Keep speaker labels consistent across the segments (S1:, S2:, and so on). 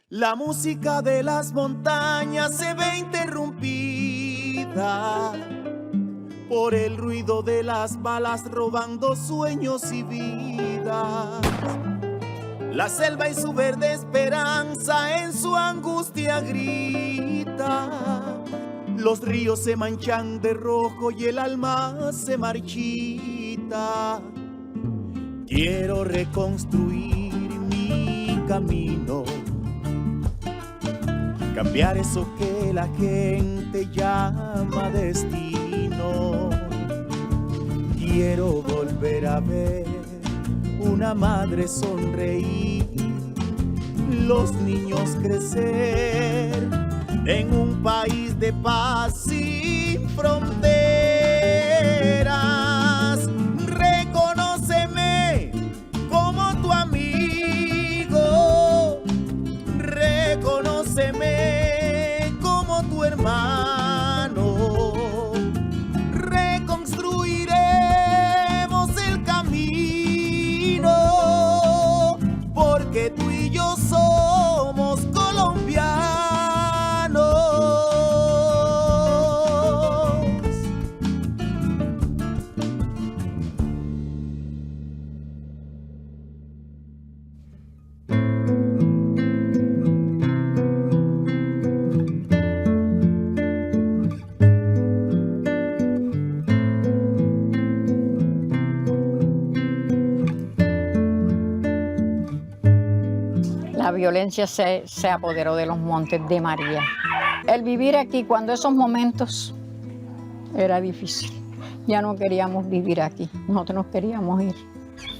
S1: La música de las montañas se ve interrumpida por el ruido de las balas robando sueños y vidas. La selva y su verde esperanza en su angustia grita. Los ríos se manchan de rojo y el alma se marchita. Quiero reconstruir mi camino, cambiar eso que la gente llama destino. Quiero volver a ver una madre sonreír, los niños crecer en un país de paz sin fronteras. Reconóceme como tu amigo, reconóceme como tu hermano. Reconstruiremos el camino, porque tú y yo somos colombianos.
S2: La violencia se apoderó de los Montes de María. El vivir aquí, cuando esos momentos era difícil, ya no queríamos vivir aquí, nosotros nos queríamos ir.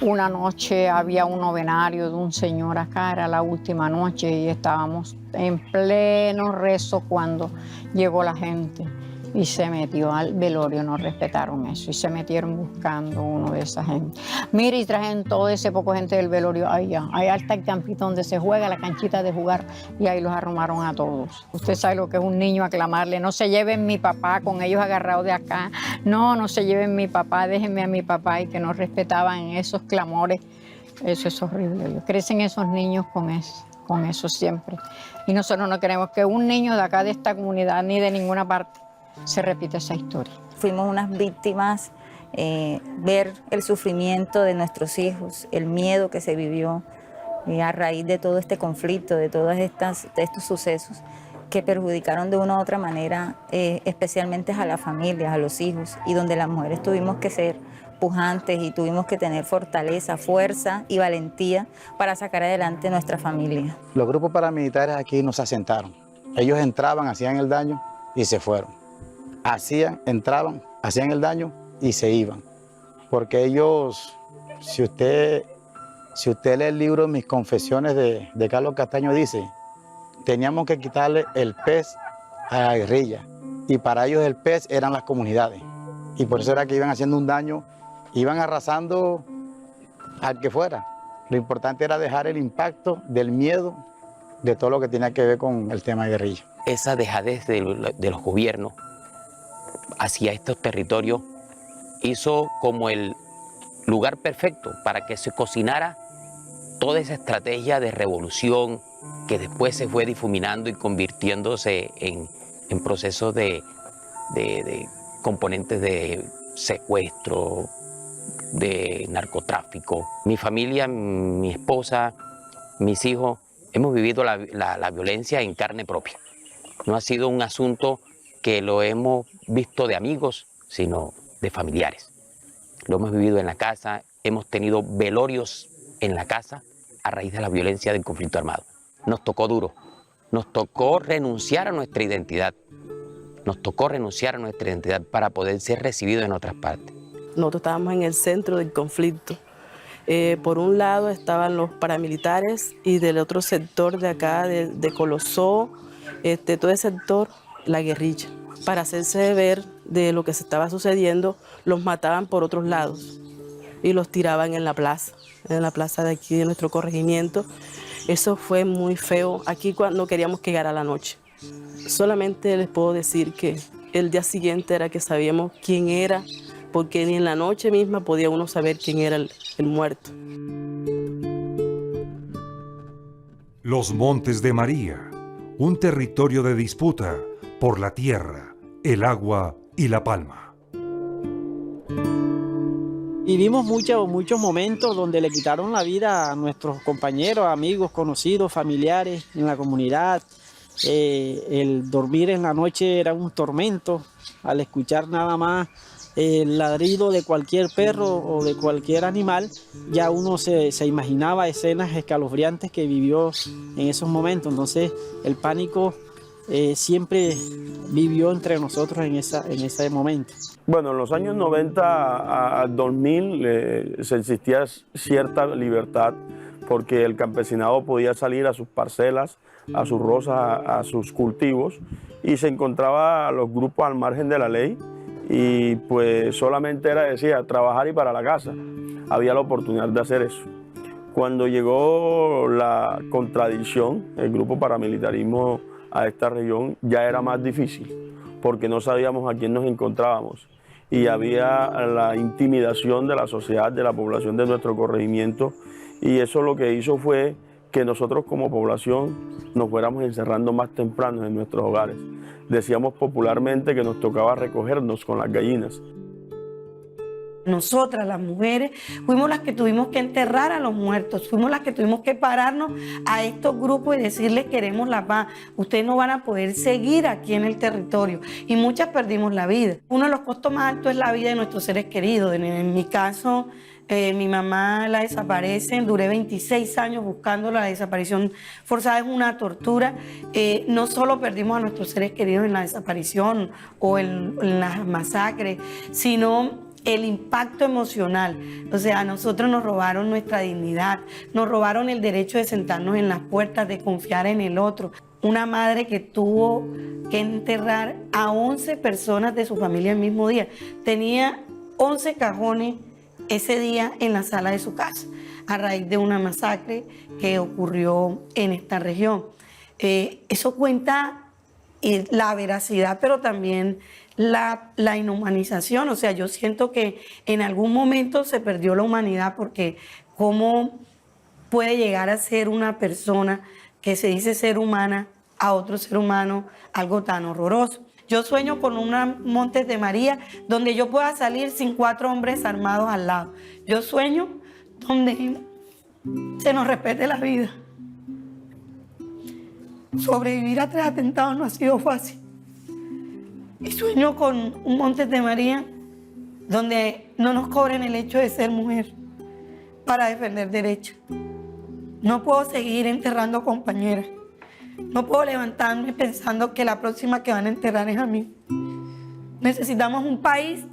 S2: Una noche había un novenario de un señor acá, era la última noche y estábamos en pleno rezo cuando llegó la gente y se metió al velorio, no respetaron eso y se metieron buscando uno de esa gente. Mira, y trajeron todo ese poco gente del velorio allá. Allá está el campito donde se juega, la canchita de jugar, y ahí los arrumaron a todos. Usted sabe lo que es un niño aclamarle, no se lleven mi papá, con ellos agarrados de acá, no se lleven mi papá, déjenme a mi papá, y que no respetaban esos clamores. Eso es horrible. Crecen esos niños con eso siempre. Y nosotros no queremos que un niño de acá, de esta comunidad, ni de ninguna parte, se repite esa historia.
S3: Fuimos unas víctimas, ver el sufrimiento de nuestros hijos, el miedo que se vivió a raíz de todo este conflicto, de estos sucesos que perjudicaron de una u otra manera, especialmente a las familias, a los hijos, y donde las mujeres tuvimos que ser pujantes y tuvimos que tener fortaleza, fuerza y valentía para sacar adelante nuestra familia.
S4: Los grupos paramilitares aquí nos asentaron. Ellos entraban, hacían el daño y se fueron. Entraban, hacían el daño y se iban. Porque ellos, si usted lee el libro Mis Confesiones de Carlos Castaño, dice, teníamos que quitarle el pez a la guerrilla. Y para ellos el pez eran las comunidades. Y por eso era que iban haciendo un daño, iban arrasando al que fuera. Lo importante era dejar el impacto del miedo de todo lo que tenía que ver con el tema de guerrilla.
S5: Esa dejadez de los gobiernos hacia estos territorios hizo como el lugar perfecto para que se cocinara toda esa estrategia de revolución que después se fue difuminando y convirtiéndose en procesos de componentes de secuestro, de narcotráfico. Mi familia, mi esposa, mis hijos, hemos vivido la violencia en carne propia. No ha sido un asunto que lo hemos visto de amigos, sino de familiares. Lo hemos vivido en la casa, hemos tenido velorios en la casa a raíz de la violencia del conflicto armado. Nos tocó duro, nos tocó renunciar a nuestra identidad, para poder ser recibidos en otras partes.
S6: Nosotros estábamos en el centro del conflicto. Por un lado estaban los paramilitares y del otro sector de acá, de Colosó, todo el sector, la guerrilla. Para hacerse ver de lo que se estaba sucediendo, los mataban por otros lados y los tiraban en la plaza de aquí de nuestro corregimiento. Eso fue muy feo. Aquí no queríamos que llegara la noche. Solamente les puedo decir que el día siguiente era que sabíamos quién era, porque ni en la noche misma podía uno saber quién era el muerto.
S7: Los Montes de María, un territorio de disputa por la tierra, el agua y la palma.
S8: Vivimos muchos momentos donde le quitaron la vida a nuestros compañeros, amigos, conocidos, familiares en la comunidad. El dormir en la noche era un tormento al escuchar nada más el ladrido de cualquier perro o de cualquier animal. Ya uno se imaginaba escenas escalofriantes que vivió en esos momentos. Entonces el pánico siempre vivió entre nosotros en ese momento.
S9: Bueno, en los años 90 al 2000 se existía cierta libertad porque el campesinado podía salir a sus parcelas, a sus rosas, a sus cultivos, y se encontraba a los grupos al margen de la ley y pues solamente decía trabajar y para la casa. Había la oportunidad de hacer eso. Cuando llegó la contradicción, el grupo paramilitarismo a esta región, ya era más difícil porque no sabíamos a quién nos encontrábamos y había la intimidación de la sociedad, de la población de nuestro corregimiento, y eso lo que hizo fue que nosotros como población nos fuéramos encerrando más temprano en nuestros hogares. Decíamos popularmente que nos tocaba recogernos con las gallinas.
S10: Nosotras, las mujeres, fuimos las que tuvimos que enterrar a los muertos, fuimos las que tuvimos que pararnos a estos grupos y decirles queremos la paz, ustedes no van a poder seguir aquí en el territorio, y muchas perdimos la vida. Uno de los costos más altos es la vida de nuestros seres queridos. En mi caso, mi mamá la desaparecen, duré 26 años buscándola. La desaparición forzada es una tortura. No solo perdimos a nuestros seres queridos en la desaparición o en las masacres, sino el impacto emocional. O sea, a nosotros nos robaron nuestra dignidad, nos robaron el derecho de sentarnos en las puertas, de confiar en el otro. Una madre que tuvo que enterrar a 11 personas de su familia el mismo día. Tenía 11 cajones ese día en la sala de su casa, a raíz de una masacre que ocurrió en esta región. Eso cuenta la veracidad, pero también la inhumanización. O sea, yo siento que en algún momento se perdió la humanidad, porque ¿cómo puede llegar a ser una persona que se dice ser humana a otro ser humano algo tan horroroso? Yo sueño con unos Montes de María donde yo pueda salir sin 4 hombres armados al lado. Yo sueño donde se nos respete la vida. Sobrevivir a 3 atentados no ha sido fácil. Y sueño con un Montes de María donde no nos cobren el hecho de ser mujer para defender derechos. No puedo seguir enterrando compañeras. No puedo levantarme pensando que la próxima que van a enterrar es a mí. Necesitamos un país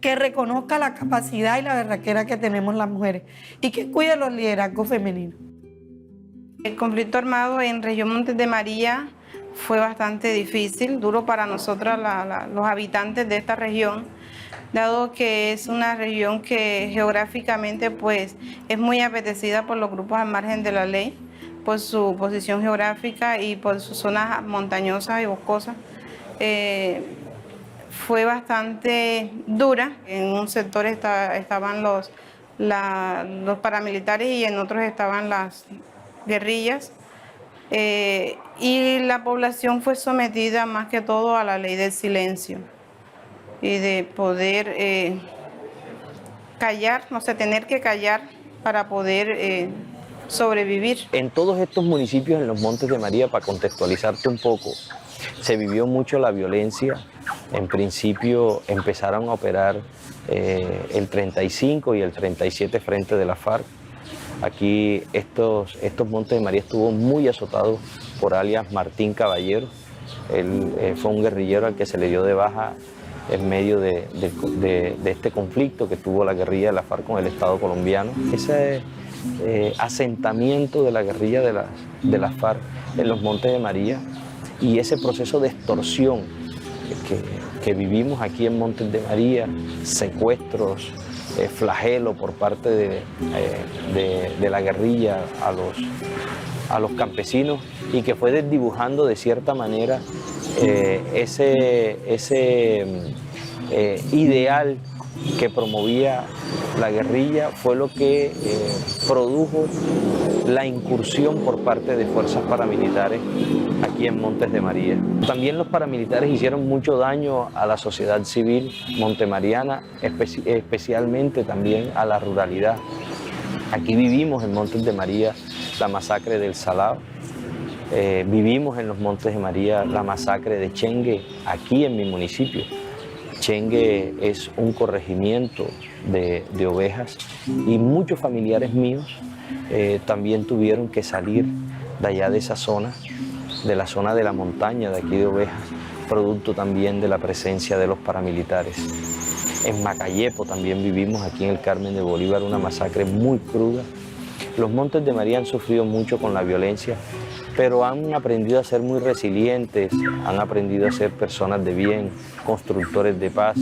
S10: que reconozca la capacidad y la berraquera que tenemos las mujeres y que cuide los liderazgos femeninos.
S11: El conflicto armado en región Montes de María fue bastante difícil, duro para nosotros los habitantes de esta región, dado que es una región que geográficamente pues es muy apetecida por los grupos al margen de la ley, por su posición geográfica y por sus zonas montañosas y boscosas. Fue bastante dura. En un sector estaban los paramilitares y en otros estaban las guerrillas. Y la población fue sometida más que todo a la ley del silencio y de poder callar, no sé, tener que callar para poder sobrevivir.
S5: En todos estos municipios en los Montes de María, para contextualizarte un poco, se vivió mucho la violencia. En principio empezaron a operar el 35 y el 37 frente de la FARC. Aquí estos Montes de María estuvo muy azotado por alias Martín Caballero. Él fue un guerrillero al que se le dio de baja en medio de este conflicto que tuvo la guerrilla de la FARC con el Estado colombiano. Ese asentamiento de la guerrilla de la FARC en los Montes de María y ese proceso de extorsión que vivimos aquí en Montes de María, secuestros, flagelo por parte de la guerrilla a los campesinos, y que fue desdibujando de cierta manera ese ideal
S12: que promovía la guerrilla fue lo que produjo la incursión por parte de fuerzas paramilitares aquí en Montes de María. También los paramilitares hicieron mucho daño a la sociedad civil montemariana, especialmente también a la ruralidad. Aquí vivimos en Montes de María la masacre del Salao, vivimos en los Montes de María la masacre de Chengue, aquí en mi municipio. Chengue es un corregimiento de ovejas y muchos familiares míos también tuvieron que salir de allá de esa zona, de la zona de la montaña de aquí de Ovejas, producto también de la presencia de los paramilitares. En Macayepo también vivimos, aquí en el Carmen de Bolívar, una masacre muy cruda. Los Montes de María han sufrido mucho con la violencia, pero han aprendido a ser muy resilientes, han aprendido a ser personas de bien, constructores de paz,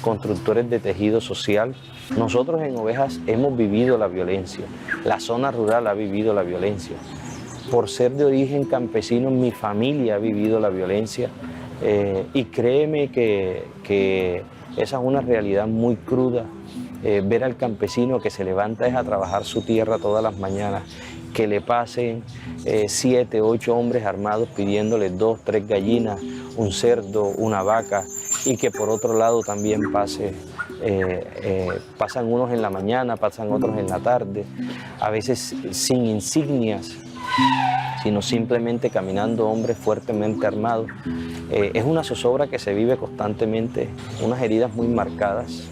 S12: constructores de tejido social. Nosotros en Ovejas hemos vivido la violencia, la zona rural ha vivido la violencia. Por ser de origen campesino, mi familia ha vivido la violencia y créeme que esa es una realidad muy cruda. Ver al campesino que se levanta es a trabajar su tierra todas las mañanas, que le pasen 7, 8 hombres armados pidiéndole 2, 3 gallinas, un cerdo, una vaca, y que por otro lado también pasan unos en la mañana, pasan otros en la tarde, a veces sin insignias, sino simplemente caminando hombres fuertemente armados. Es una zozobra que se vive constantemente, unas heridas muy marcadas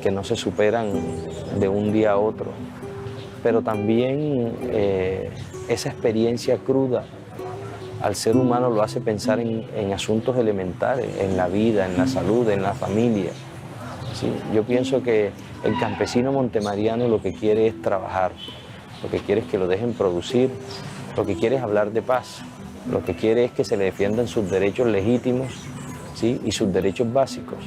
S12: que no se superan de un día a otro, pero también esa experiencia cruda al ser humano lo hace pensar en asuntos elementales, en la vida, en la salud, en la familia. ¿Sí? Yo pienso que el campesino montemariano lo que quiere es trabajar, lo que quiere es que lo dejen producir, lo que quiere es hablar de paz, lo que quiere es que se le defiendan sus derechos legítimos, ¿sí? Y sus derechos básicos.